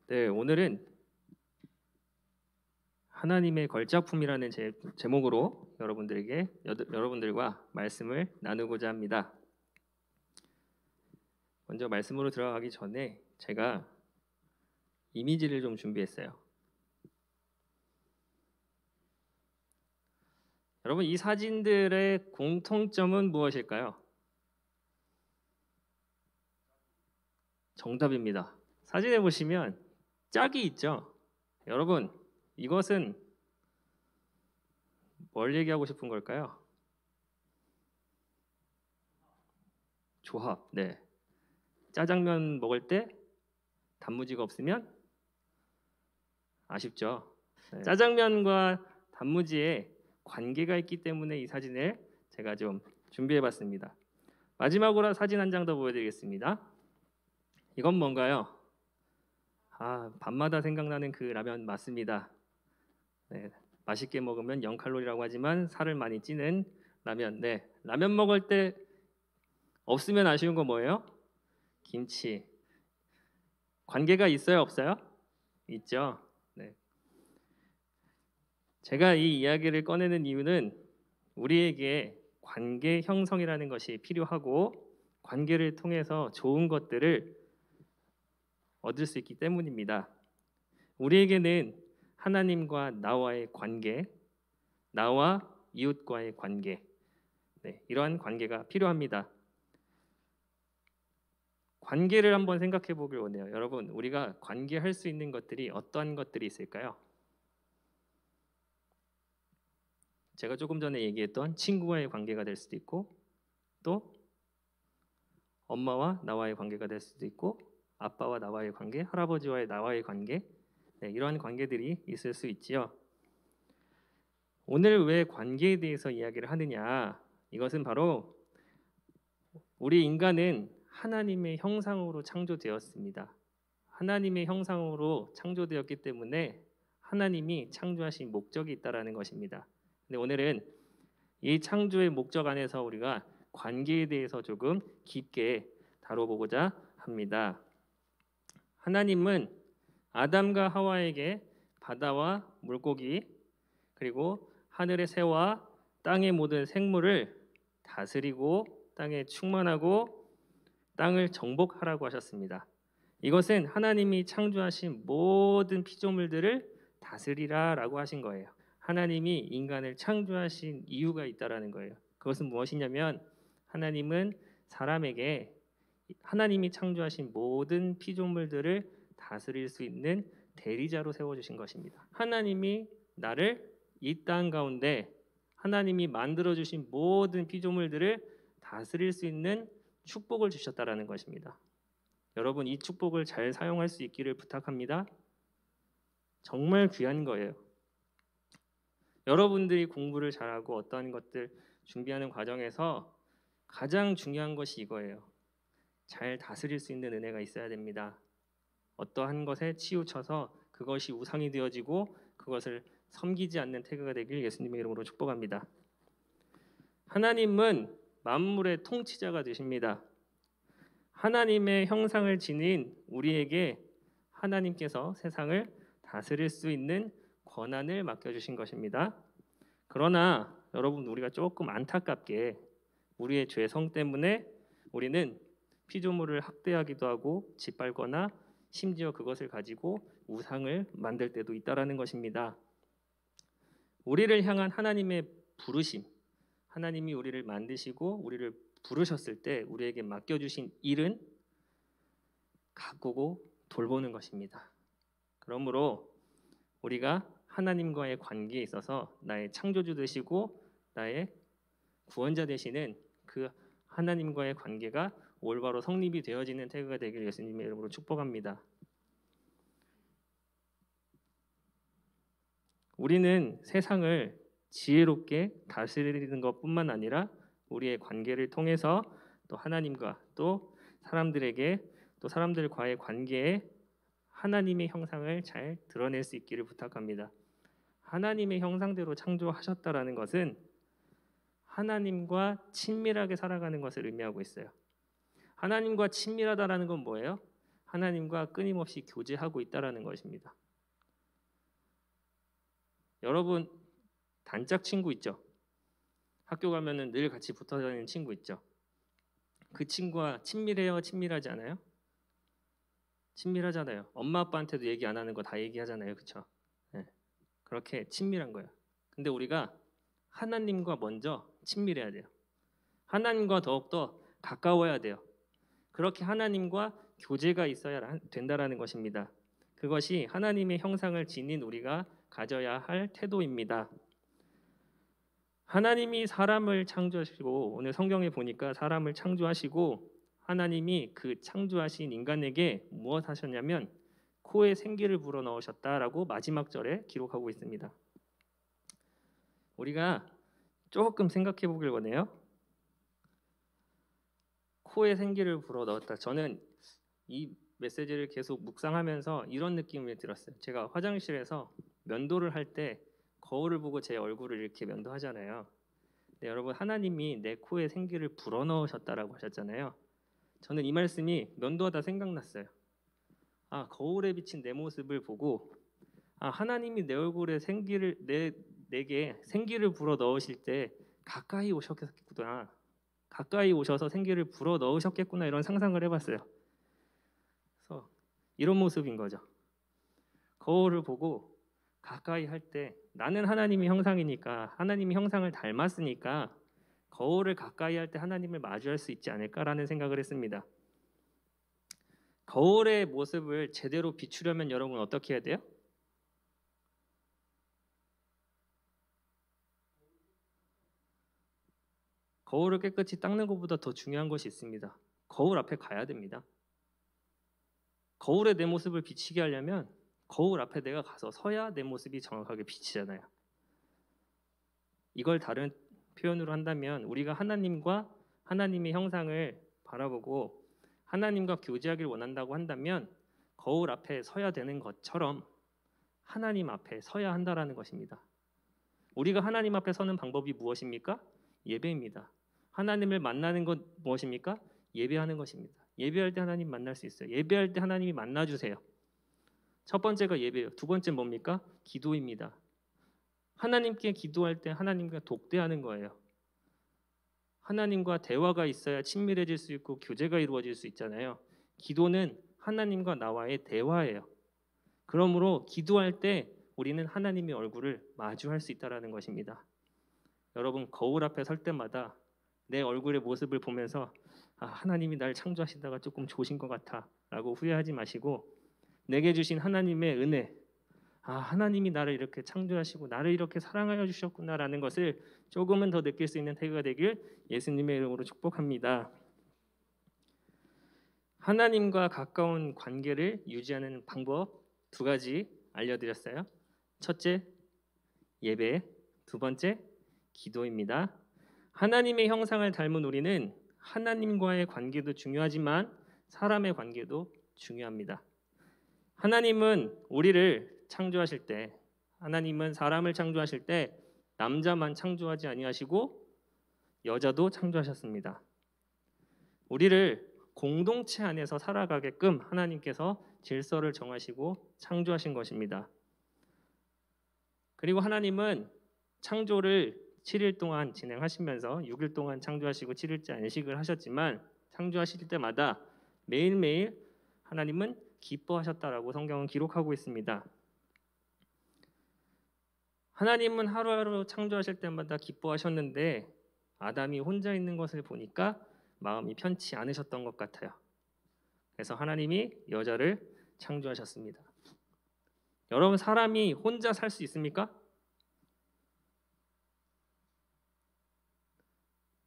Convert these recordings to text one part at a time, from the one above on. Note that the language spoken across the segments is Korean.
네, 오늘은 하나님의 걸작품이라는 제목으로 여러분들과 말씀을 나누고자 합니다. 먼저 말씀으로 들어가기 전에 제가 이미지를 좀 준비했어요. 여러분, 이 사진들의 공통점은 무엇일까요? 정답입니다. 사진에 보시면 짝이 있죠. 여러분, 이것은 뭘 얘기하고 싶은 걸까요? 조합. 네. 짜장면 먹을 때 단무지가 없으면 아쉽죠. 네. 짜장면과 단무지에 관계가 있기 때문에 이 사진을 제가 좀 준비해봤습니다. 마지막으로 사진 한 장 더 보여드리겠습니다. 이건 뭔가요? 밤마다 생각나는 그 라면 맞습니다. 네, 맛있게 먹으면 0칼로리라고 하지만 살을 많이 찌는 라면. 네, 라면 먹을 때 없으면 아쉬운 거 뭐예요? 김치. 관계가 있어요, 없어요? 있죠. 네. 제가 이 이야기를 꺼내는 이유는 우리에게 관계 형성이라는 것이 필요하고 관계를 통해서 좋은 것들을 얻을 수 있기 때문입니다. 우리에게는 하나님과 나와의 관계, 나와 이웃과의 관계, 이러한 관계가 필요합니다. 관계를 한번 생각해 보길 원해요. 여러분, 우리가 관계할 수 있는 것들이 어떠한 것들이 있을까요? 제가 조금 전에 얘기했던 친구와의 관계가 될 수도 있고, 또 엄마와 나와의 관계가 될 수도 있고, 아빠와 나와의 관계, 할아버지와의 나와의 관계, 이러한 관계들이 있을 수 있지요. 오늘 왜 관계에 대해서 이야기를 하느냐? 이것은 바로 우리 인간은 하나님의 형상으로 창조되었습니다. 하나님의 형상으로 창조되었기 때문에 하나님이 창조하신 목적이 있다라는 것입니다. 근데 오늘은 이 창조의 목적 안에서 우리가 관계에 대해서 조금 깊게 다뤄보고자 합니다. 하나님은 아담과 하와에게 바다와 물고기 그리고 하늘의 새와 땅의 모든 생물을 다스리고 땅에 충만하고 땅을 정복하라고 하셨습니다. 이것은 하나님이 창조하신 모든 피조물들을 다스리라라고 하신 거예요. 하나님이 인간을 창조하신 이유가 있다라는 거예요. 그것은 무엇이냐면 하나님은 사람에게 하나님이 창조하신 모든 피조물들을 다스릴 수 있는 대리자로 세워주신 것입니다. 하나님이 나를 이 땅 가운데 하나님이 만들어주신 모든 피조물들을 다스릴 수 있는 축복을 주셨다라는 것입니다. 여러분, 이 축복을 잘 사용할 수 있기를 부탁합니다. 정말 귀한 거예요. 여러분들이 공부를 잘하고 어떠한 것들 준비하는 과정에서 가장 중요한 것이 이거예요. 잘 다스릴 수 있는 은혜가 있어야 됩니다. 어떠한 것에 치우쳐서 그것이 우상이 되어지고 그것을 섬기지 않는 태그가 되길 예수님의 이름으로 축복합니다. 하나님은 만물의 통치자가 되십니다. 하나님의 형상을 지닌 우리에게 하나님께서 세상을 다스릴 수 있는 권한을 맡겨주신 것입니다. 그러나 여러분, 우리가 조금 안타깝게 우리의 죄성 때문에 우리는 피조물을 학대하기도 하고 짓밟거나 심지어 그것을 가지고 우상을 만들 때도 있다라는 것입니다. 우리를 향한 하나님의 부르심, 하나님이 우리를 만드시고 우리를 부르셨을 때 우리에게 맡겨주신 일은 가꾸고 돌보는 것입니다. 그러므로 우리가 하나님과의 관계에 있어서 나의 창조주 되시고 나의 구원자 되시는 그 하나님과의 관계가 올바로 성립이 되어지는 태그가 되길 예수님의 이름으로 축복합니다. 우리는 세상을 지혜롭게 다스리는 것뿐만 아니라 우리의 관계를 통해서 또 하나님과 또 사람들에게 또 사람들과의 관계에 하나님의 형상을 잘 드러낼 수 있기를 부탁합니다. 하나님의 형상대로 창조하셨다라는 것은 하나님과 친밀하게 살아가는 것을 의미하고 있어요. 하나님과 친밀하다라는 건 뭐예요? 하나님과 끊임없이 교제하고 있다라는 것입니다. 여러분 단짝 친구 있죠? 학교 가면은 늘 같이 붙어 다니는 친구 있죠? 그 친구와 친밀해요? 친밀하지 않아요? 친밀하잖아요. 엄마 아빠한테도 얘기 안 하는 거 다 얘기하잖아요. 그렇죠? 네. 그렇게 친밀한 거예요. 근데 우리가 하나님과 먼저 친밀해야 돼요. 하나님과 더욱더 가까워야 돼요. 그렇게 하나님과 교제가 있어야 된다라는 것입니다. 그것이 하나님의 형상을 지닌 우리가 가져야 할 태도입니다. 하나님이 사람을 창조하시고 오늘 성경에 보니까 사람을 창조하시고 하나님이 그 창조하신 인간에게 무엇 하셨냐면 코에 생기를 불어넣으셨다라고 마지막 절에 기록하고 있습니다. 우리가 조금 생각해 보길 원해요. 코에 생기를 불어넣었다. 저는 이 메시지를 계속 묵상하면서 이런 느낌을 들었어요. 제가 화장실에서 면도를 할 때 거울을 보고 제 얼굴을 이렇게 면도하잖아요. 근데 여러분 하나님이 내 코에 생기를 불어넣으셨다라고 하셨잖아요. 저는 이 말씀이 면도하다 생각났어요. 거울에 비친 내 모습을 보고 하나님이 내 얼굴에 생기를 내게 생기를 불어 넣으실 때 가까이 오셨겠구나. 가까이 오셔서 생기를 불어 넣으셨겠구나 이런 상상을 해봤어요. 그래서 이런 모습인 거죠. 거울을 보고 가까이 할 때 나는 하나님의 형상이니까 하나님의 형상을 닮았으니까 거울을 가까이 할 때 하나님을 마주할 수 있지 않을까라는 생각을 했습니다. 거울의 모습을 제대로 비추려면 여러분 어떻게 해야 돼요? 거울을 깨끗이 닦는 것보다 더 중요한 것이 있습니다. 거울 앞에 가야 됩니다. 거울에 내 모습을 비치게 하려면 거울 앞에 내가 가서 서야 내 모습이 정확하게 비치잖아요. 이걸 다른 표현으로 한다면 우리가 하나님과 하나님의 형상을 바라보고 하나님과 교제하기를 원한다고 한다면 거울 앞에 서야 되는 것처럼 하나님 앞에 서야 한다라는 것입니다. 우리가 하나님 앞에 서는 방법이 무엇입니까? 예배입니다. 하나님을 만나는 것 무엇입니까? 예배하는 것입니다. 예배할 때 하나님 만날 수 있어요. 예배할 때 하나님이 만나주세요. 첫 번째가 예배예요. 두 번째 뭡니까? 기도입니다. 하나님께 기도할 때 하나님과 독대하는 거예요. 하나님과 대화가 있어야 친밀해질 수 있고 교제가 이루어질 수 있잖아요. 기도는 하나님과 나와의 대화예요. 그러므로 기도할 때 우리는 하나님의 얼굴을 마주할 수 있다는 것입니다. 여러분 거울 앞에 설 때마다 내 얼굴의 모습을 보면서 하나님이 날 창조하시다가 조금 조신 것 같아 라고 후회하지 마시고 내게 주신 하나님의 은혜 하나님이 나를 이렇게 창조하시고 나를 이렇게 사랑하여 주셨구나라는 것을 조금은 더 느낄 수 있는 태그가 되길 예수님의 이름으로 축복합니다. 하나님과 가까운 관계를 유지하는 방법 두 가지 알려드렸어요. 첫째, 예배. 두 번째, 기도입니다. 하나님의 형상을 닮은 우리는 하나님과의 관계도 중요하지만 사람의 관계도 중요합니다. 하나님은 우리를 창조하실 때 하나님은 사람을 창조하실 때 남자만 창조하지 아니하시고 여자도 창조하셨습니다. 우리를 공동체 안에서 살아가게끔 하나님께서 질서를 정하시고 창조하신 것입니다. 그리고 하나님은 창조를 7일 동안 진행하시면서 6일 동안 창조하시고 7일째 안식을 하셨지만 창조하실 때마다 매일매일 하나님은 기뻐하셨다라고 성경은 기록하고 있습니다. 하나님은 하루하루 창조하실 때마다 기뻐하셨는데 아담이 혼자 있는 것을 보니까 마음이 편치 않으셨던 것 같아요. 그래서 하나님이 여자를 창조하셨습니다. 여러분 사람이 혼자 살 수 있습니까?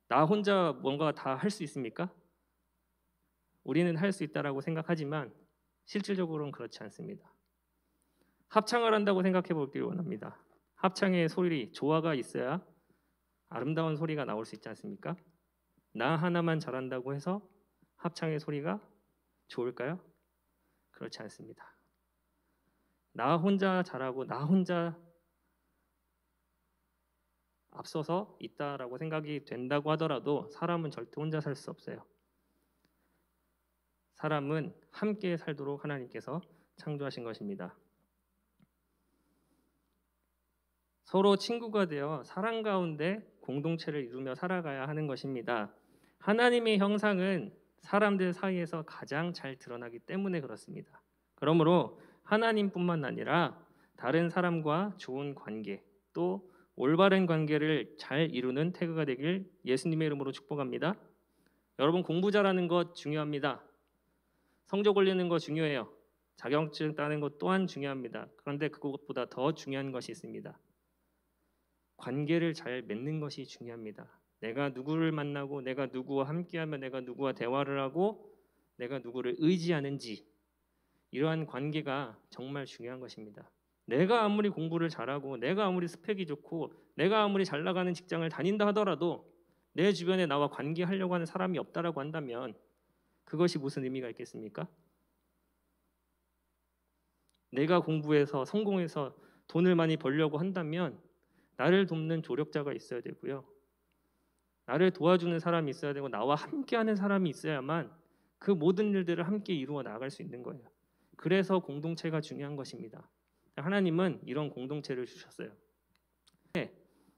나 혼자 뭔가 다 할 수 있습니까? 우리는 할 수 있다라고 생각하지만 실질적으로는 그렇지 않습니다. 합창을 한다고 생각해 보길 원합니다. 합창의 소리, 조화가 있어야 아름다운 소리가 나올 수 있지 않습니까? 나 하나만 잘한다고 해서 합창의 소리가 좋을까요? 그렇지 않습니다. 나 혼자 잘하고 나 혼자 앞서서 있다라고 생각이 된다고 하더라도 사람은 절대 혼자 살 수 없어요. 사람은 함께 살도록 하나님께서 창조하신 것입니다. 서로 친구가 되어 사랑 가운데 공동체를 이루며 살아가야 하는 것입니다. 하나님의 형상은 사람들 사이에서 가장 잘 드러나기 때문에 그렇습니다. 그러므로 하나님뿐만 아니라 다른 사람과 좋은 관계, 또 올바른 관계를 잘 이루는 태그가 되길 예수님의 이름으로 축복합니다. 여러분, 공부 잘하는 것 중요합니다. 성적 올리는 거 중요해요. 자격증 따는 것 또한 중요합니다. 그런데 그것보다 더 중요한 것이 있습니다. 관계를 잘 맺는 것이 중요합니다. 내가 누구를 만나고 내가 누구와 함께하며 내가 누구와 대화를 하고 내가 누구를 의지하는지, 이러한 관계가 정말 중요한 것입니다. 내가 아무리 공부를 잘하고 내가 아무리 스펙이 좋고 내가 아무리 잘 나가는 직장을 다닌다 하더라도 내 주변에 나와 관계하려고 하는 사람이 없다라고 한다면 그것이 무슨 의미가 있겠습니까? 내가 공부해서 성공해서 돈을 많이 벌려고 한다면 나를 돕는 조력자가 있어야 되고요. 나를 도와주는 사람이 있어야 되고 나와 함께하는 사람이 있어야만 그 모든 일들을 함께 이루어 나갈 수 있는 거예요. 그래서 공동체가 중요한 것입니다. 하나님은 이런 공동체를 주셨어요.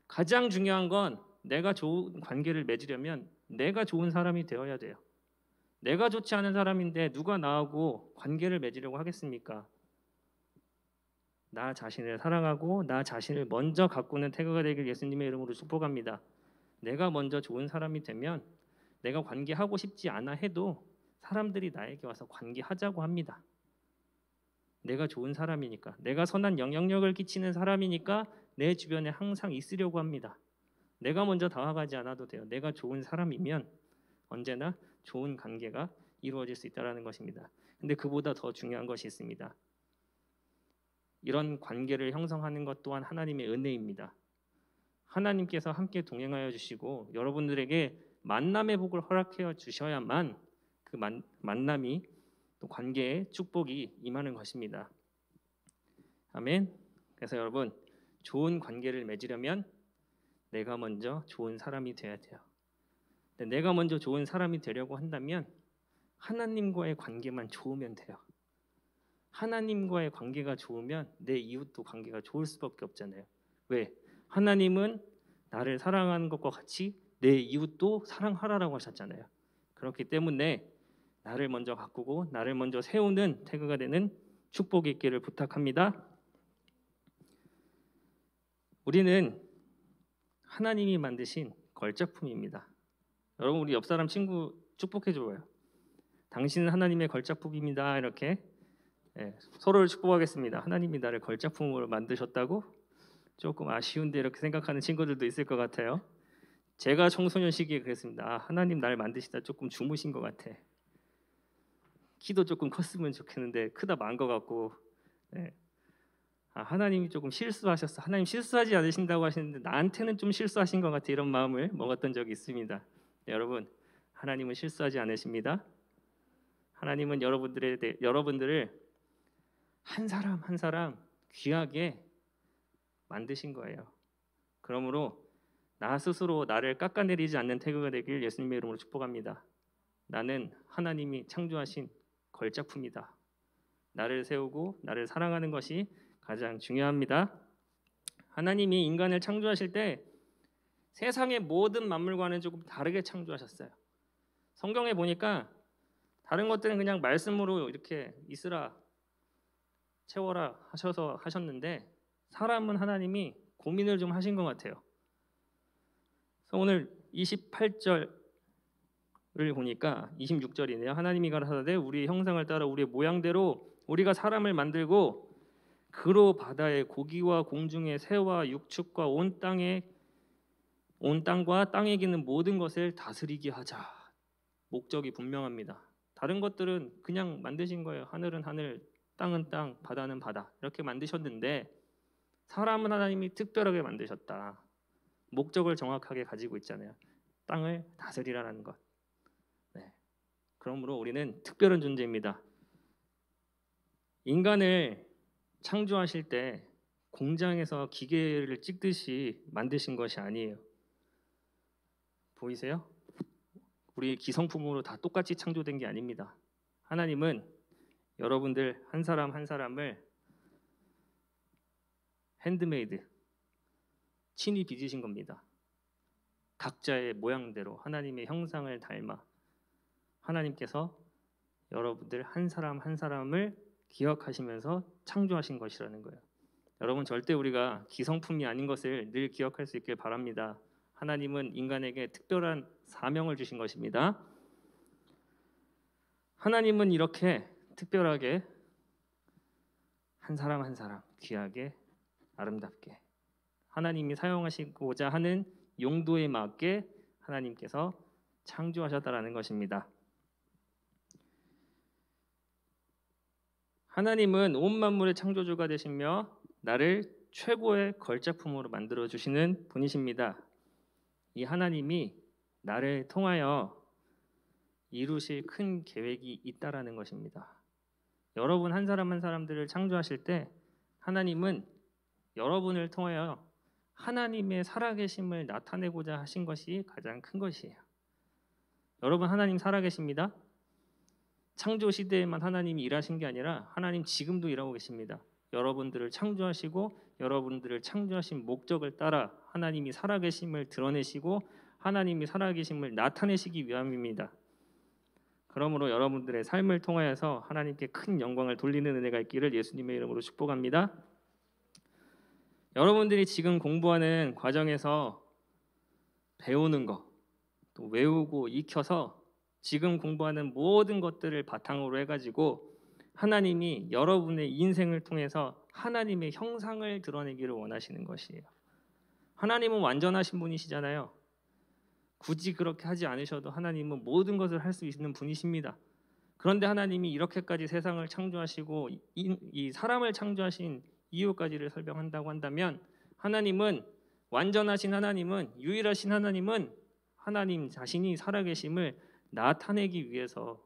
가장 중요한 건 내가 좋은 관계를 맺으려면 내가 좋은 사람이 되어야 돼요. 내가 좋지 않은 사람인데 누가 나하고 관계를 맺으려고 하겠습니까? 나 자신을 사랑하고 나 자신을 먼저 가꾸는 태그가 되길 예수님의 이름으로 축복합니다. 내가 먼저 좋은 사람이 되면 내가 관계하고 싶지 않아 해도 사람들이 나에게 와서 관계하자고 합니다. 내가 좋은 사람이니까, 내가 선한 영향력을 끼치는 사람이니까 내 주변에 항상 있으려고 합니다. 내가 먼저 다가가지 않아도 돼요. 내가 좋은 사람이면 언제나 좋은 관계가 이루어질 수 있다는 것입니다. 근데 그보다 더 중요한 것이 있습니다. 이런 관계를 형성하는 것 또한 하나님의 은혜입니다. 하나님께서 함께 동행하여 주시고 여러분들에게 만남의 복을 허락해 주셔야만 그 만남이 또 관계에 축복이 임하는 것입니다. 아멘. 그래서 여러분, 좋은 관계를 맺으려면 내가 먼저 좋은 사람이 되어야 돼요. 근데 내가 먼저 좋은 사람이 되려고 한다면 하나님과의 관계만 좋으면 돼요. 하나님과의 관계가 좋으면 내 이웃도 관계가 좋을 수밖에 없잖아요. 왜? 하나님은 나를 사랑하는 것과 같이 내 이웃도 사랑하라라고 하셨잖아요. 그렇기 때문에 나를 먼저 가꾸고 나를 먼저 세우는 태그가 되는 축복이 있기를 부탁합니다. 우리는 하나님이 만드신 걸작품입니다. 여러분, 우리 옆 사람 친구 축복해 줘요. 당신은 하나님의 걸작품입니다. 이렇게 서로를 축복하겠습니다. 하나님이 나를 걸작품으로 만드셨다고? 조금 아쉬운데 이렇게 생각하는 친구들도 있을 것 같아요. 제가 청소년 시기에 그랬습니다. 하나님 날 만드시다 조금 주무신 것 같아. 키도 조금 컸으면 좋겠는데 크다 만 것 같고, 하나님이 조금 실수하셨어. 하나님 실수하지 않으신다고 하시는데 나한테는 좀 실수하신 것 같아. 이런 마음을 먹었던 적이 있습니다. 여러분, 하나님은 실수하지 않으십니다. 하나님은 여러분들을 한 사람 한 사람 귀하게 만드신 거예요. 그러므로 나 스스로 나를 깎아내리지 않는 태그가 되길 예수님의 이름으로 축복합니다. 나는 하나님이 창조하신 걸작품이다. 나를 세우고 나를 사랑하는 것이 가장 중요합니다. 하나님이 인간을 창조하실 때 세상의 모든 만물과는 조금 다르게 창조하셨어요. 성경에 보니까 다른 것들은 그냥 말씀으로 이렇게 있으라 채워라 하셔서 하셨는데 사람은 하나님이 고민을 좀 하신 것 같아요. 그래서 오늘 28절을 보니까 26절이네요. 하나님이 가라사대 우리의 형상을 따라 우리의 모양대로 우리가 사람을 만들고 그로 바다의 고기와 공중의 새와 육축과 온 땅과 땅에 기는 모든 것을 다스리게 하자. 목적이 분명합니다. 다른 것들은 그냥 만드신 거예요. 하늘은 하늘, 땅은 땅, 바다는 바다 이렇게 만드셨는데 사람은 하나님이 특별하게 만드셨다. 목적을 정확하게 가지고 있잖아요. 땅을 다스리라는 것. 그러므로 우리는 특별한 존재입니다. 인간을 창조하실 때 공장에서 기계를 찍듯이 만드신 것이 아니에요. 보이세요? 우리 기성품으로 다 똑같이 창조된 게 아닙니다. 하나님은 여러분들 한 사람 한 사람을 핸드메이드, 친히 빚으신 겁니다. 각자의 모양대로 하나님의 형상을 닮아 하나님께서 여러분들 한 사람 한 사람을 기억하시면서 창조하신 것이라는 거예요. 여러분, 절대 우리가 기성품이 아닌 것을 늘 기억할 수 있길 바랍니다. 하나님은 인간에게 특별한 사명을 주신 것입니다. 하나님은 이렇게 특별하게 한 사람 한 사람 귀하게 아름답게 하나님이 사용하시고자 하는 용도에 맞게 하나님께서 창조하셨다라는 것입니다. 하나님은 온 만물의 창조주가 되시며 나를 최고의 걸작품으로 만들어 주시는 분이십니다. 이 하나님이 나를 통하여 이루실 큰 계획이 있다라는 것입니다. 여러분 한 사람 한 사람들을 창조하실 때 하나님은 여러분을 통하여 하나님의 살아계심을 나타내고자 하신 것이 가장 큰 것이에요. 여러분, 하나님 살아계십니다. 창조 시대에만 하나님이 일하신 게 아니라 하나님 지금도 일하고 계십니다. 여러분들을 창조하시고 여러분들을 창조하신 목적을 따라 하나님이 살아계심을 드러내시고 하나님이 살아계심을 나타내시기 위함입니다. 그러므로 여러분들의 삶을 통하여서 하나님께 큰 영광을 돌리는 은혜가 있기를 예수님의 이름으로 축복합니다. 여러분들이 지금 공부하는 과정에서 배우는 거, 또 외우고 익혀서 지금 공부하는 모든 것들을 바탕으로 해가지고 하나님이 여러분의 인생을 통해서 하나님의 형상을 드러내기를 원하시는 것이에요. 하나님은 완전하신 분이시잖아요. 굳이 그렇게 하지 않으셔도 하나님은 모든 것을 할 수 있는 분이십니다. 그런데 하나님이 이렇게까지 세상을 창조하시고 이 사람을 창조하신 이유까지를 설명한다고 한다면 하나님은 완전하신 하나님은 유일하신 하나님은 하나님 자신이 살아계심을 나타내기 위해서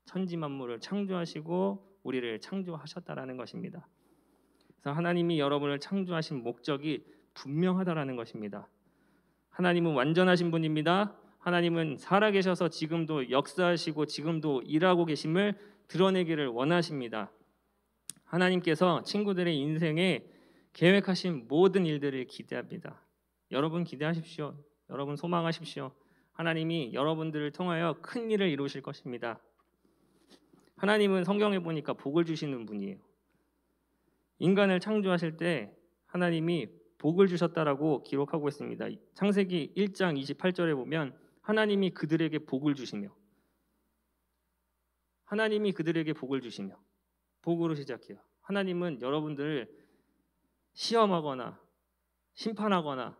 천지 만물을 창조하시고 우리를 창조하셨다라는 것입니다. 그래서 하나님이 여러분을 창조하신 목적이 분명하다라는 것입니다. 하나님은 완전하신 분입니다. 하나님은 살아계셔서 지금도 역사하시고 지금도 일하고 계심을 드러내기를 원하십니다. 하나님께서 친구들의 인생에 계획하신 모든 일들을 기대합니다. 여러분 기대하십시오. 여러분 소망하십시오. 하나님이 여러분들을 통하여 큰 일을 이루실 것입니다. 하나님은 성경에 보니까 복을 주시는 분이에요. 인간을 창조하실 때 하나님이 복을 주셨다라고 기록하고 있습니다. 창세기 1장 28절에 보면 하나님이 그들에게 복을 주시며 복으로 시작해요. 하나님은 여러분들을 시험하거나 심판하거나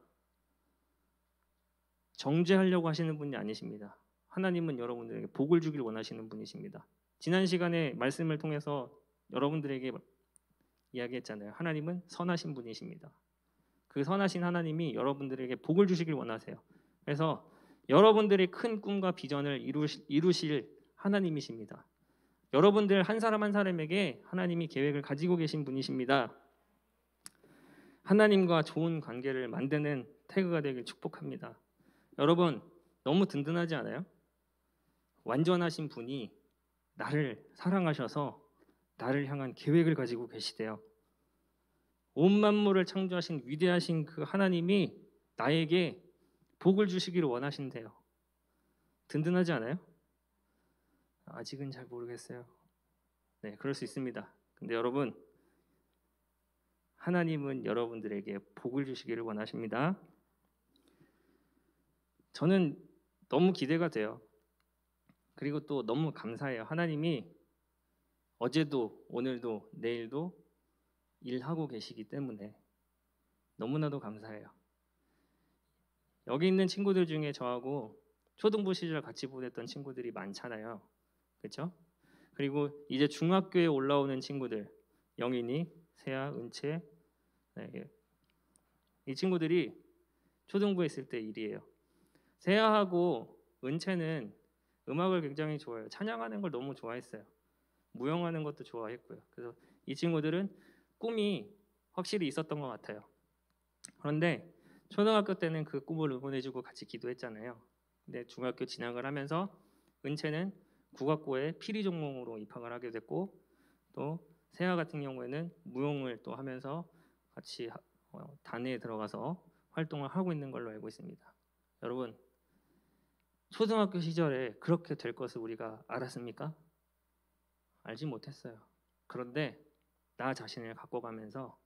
정죄하려고 하시는 분이 아니십니다. 하나님은 여러분들에게 복을 주길 원하시는 분이십니다. 지난 시간에 말씀을 통해서 여러분들에게 이야기했잖아요. 하나님은 선하신 분이십니다. 그 선하신 하나님이 여러분들에게 복을 주시길 원하세요. 그래서 여러분들의 큰 꿈과 비전을 이루실 하나님이십니다. 여러분들 한 사람 한 사람에게 하나님이 계획을 가지고 계신 분이십니다. 하나님과 좋은 관계를 만드는 태그가 되길 축복합니다. 여러분 너무 든든하지 않아요? 완전하신 분이 나를 사랑하셔서 나를 향한 계획을 가지고 계시대요. 온 만물을 창조하신 위대하신 그 하나님이 나에게 복을 주시기를 원하신대요. 든든하지 않아요? 아직은 잘 모르겠어요. 네, 그럴 수 있습니다. 근데 여러분, 하나님은 여러분들에게 복을 주시기를 원하십니다. 저는 너무 기대가 돼요. 그리고 또 너무 감사해요. 하나님이 어제도 오늘도 내일도 일하고 계시기 때문에 너무나도 감사해요. 여기 있는 친구들 중에 저하고 초등부 시절 같이 보냈던 친구들이 많잖아요. 그렇죠? 그리고 이제 중학교에 올라오는 친구들, 영인이, 세아, 은채, 네, 이 친구들이 초등부에 있을 때 일이에요. 세아하고 은채는 음악을 굉장히 좋아해요. 찬양하는 걸 너무 좋아했어요. 무용하는 것도 좋아했고요. 그래서 이 친구들은 꿈이 확실히 있었던 것 같아요. 그런데 초등학교 때는 그 꿈을 응원해주고 같이 기도했잖아요. 근데 중학교 진학을 하면서 은채는 국악고에 피리 전공으로 입학을 하게 됐고 또 세아 같은 경우에는 무용을 또 하면서 같이 단회에 들어가서 활동을 하고 있는 걸로 알고 있습니다. 여러분, 초등학교 시절에 그렇게 될 것을 우리가 알았습니까? 알지 못했어요. 그런데 나 자신을 바꿔가면서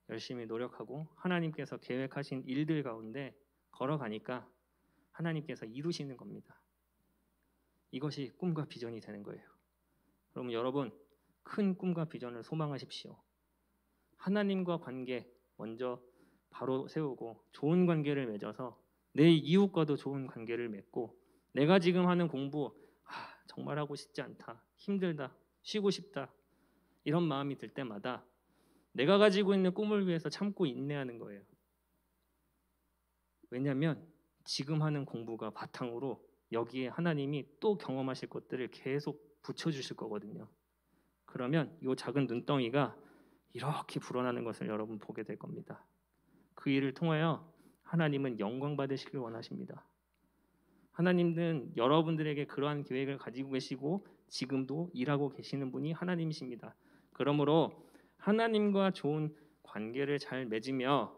열심히 노력하고 하나님께서 계획하신 일들 가운데 걸어가니까 하나님께서 이루시는 겁니다. 이것이 꿈과 비전이 되는 거예요. 그럼 여러분, 큰 꿈과 비전을 소망하십시오. 하나님과 관계 먼저 바로 세우고 좋은 관계를 맺어서 내 이웃과도 좋은 관계를 맺고 내가 지금 하는 공부 정말 하고 싶지 않다, 힘들다, 쉬고 싶다 이런 마음이 들 때마다 내가 가지고 있는 꿈을 위해서 참고 인내하는 거예요. 왜냐하면 지금 하는 공부가 바탕으로 여기에 하나님이 또 경험하실 것들을 계속 붙여주실 거거든요. 그러면 이 작은 눈덩이가 이렇게 불어나는 것을 여러분 보게 될 겁니다. 그 일을 통하여 하나님은 영광 받으시길 원하십니다. 하나님은 여러분들에게 그러한 계획을 가지고 계시고 지금도 일하고 계시는 분이 하나님이십니다. 그러므로 하나님과 좋은 관계를 잘 맺으며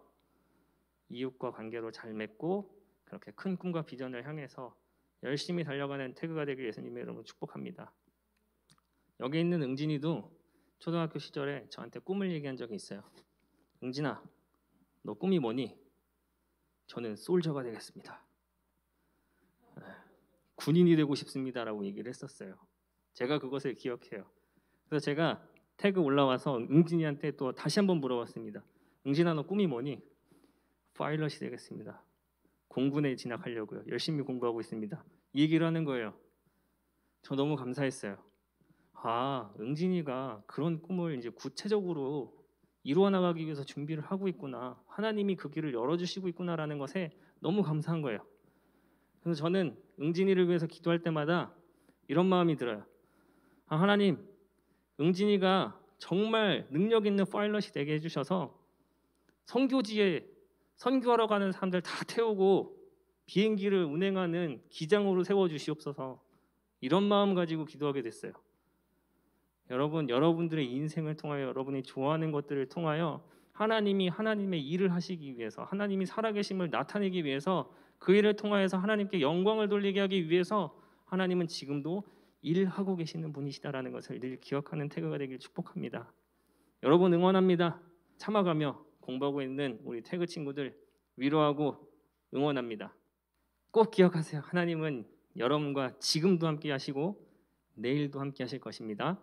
이웃과 관계로 잘 맺고 그렇게 큰 꿈과 비전을 향해서 열심히 달려가는 태그가 되길 예수님의 이름으로 축복합니다. 여기 있는 응진이도 초등학교 시절에 저한테 꿈을 얘기한 적이 있어요. 응진아, 너 꿈이 뭐니? 저는 솔저가 되겠습니다. 군인이 되고 싶습니다라고 얘기를 했었어요. 제가 그것을 기억해요. 그래서 제가 태그 올라와서 응진이한테 또 다시 한번 물어봤습니다. 응진아, 너 꿈이 뭐니? 파일럿이 되겠습니다. 공군에 진학하려고요. 열심히 공부하고 있습니다. 이 얘기를 하는 거예요. 저 너무 감사했어요. 응진이가 그런 꿈을 이제 구체적으로 이루어 나가기 위해서 준비를 하고 있구나. 하나님이 그 길을 열어주시고 있구나라는 것에 너무 감사한 거예요. 그래서 저는 응진이를 위해서 기도할 때마다 이런 마음이 들어요. 하나님, 응진이가 정말 능력 있는 파일럿이 되게 해주셔서 선교지에 선교하러 가는 사람들 다 태우고 비행기를 운행하는 기장으로 세워주시옵소서. 이런 마음 가지고 기도하게 됐어요. 여러분, 여러분들의 인생을 통하여 여러분이 좋아하는 것들을 통하여 하나님이 하나님의 일을 하시기 위해서 하나님이 살아계심을 나타내기 위해서 그 일을 통하여서 하나님께 영광을 돌리게 하기 위해서 하나님은 지금도 일하고 계시는 분이시다라는 것을 늘 기억하는 태그가 되길 축복합니다. 여러분 응원합니다. 참아가며 공부하고 있는 우리 태그 친구들 위로하고 응원합니다. 꼭 기억하세요. 하나님은 여러분과 지금도 함께 하시고 내일도 함께 하실 것입니다.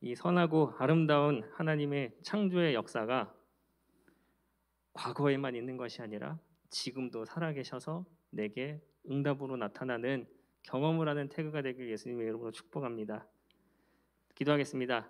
이 선하고 아름다운 하나님의 창조의 역사가 과거에만 있는 것이 아니라 지금도 살아계셔서 내게 응답으로 나타나는 경험을 하는 태그가 되길 예수님의 이름으로 축복합니다. 기도하겠습니다.